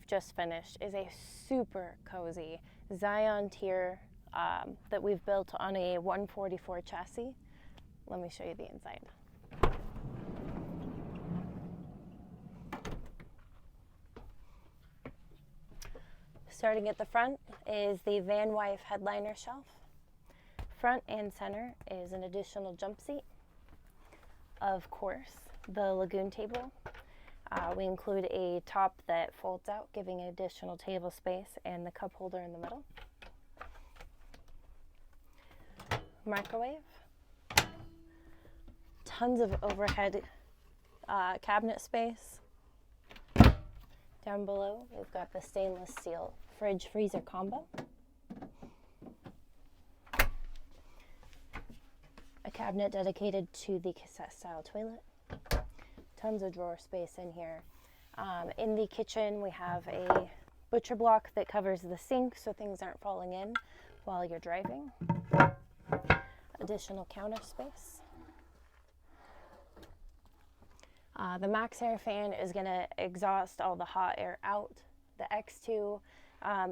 we've just finished is a super cozy Zion tier that we've built on a 144 chassis. Let me show you the inside. Starting at the front is the Van Wife headliner shelf. Front and center is an additional jump seat. Of course, the lagoon table. We include a top that folds out, giving additional table space, and the cup holder in the middle. Microwave. Tons of overhead cabinet space. Down below, we've got the stainless steel fridge freezer combo. A cabinet dedicated to the cassette style toilet. Tons of drawer space in here. In the kitchen, we have a butcher block that covers the sink so things aren't falling in while you're driving. Additional counter space. The Max Air fan is going to exhaust all the hot air out. The X2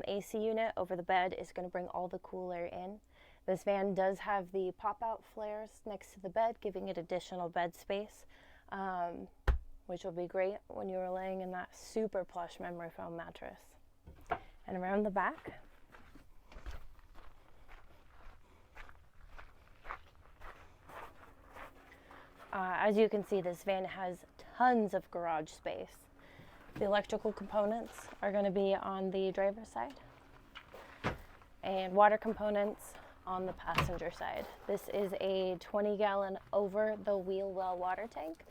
AC unit over the bed is going to bring all the cool air in. This van does have the pop-out flares next to the bed, giving it additional bed space, which will be great when you are laying in that super plush memory foam mattress. And around the back, as you can see, this van has tons of garage space. The electrical components are going to be on the driver's side, and water components on the passenger side. This is a 20-gallon over-the-wheel well water tank,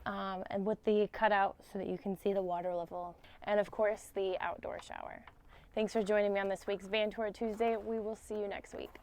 and with the cutout so that you can see the water level, and of course the outdoor shower. Thanks for joining me on this week's Van Tour Tuesday. We will see you next week.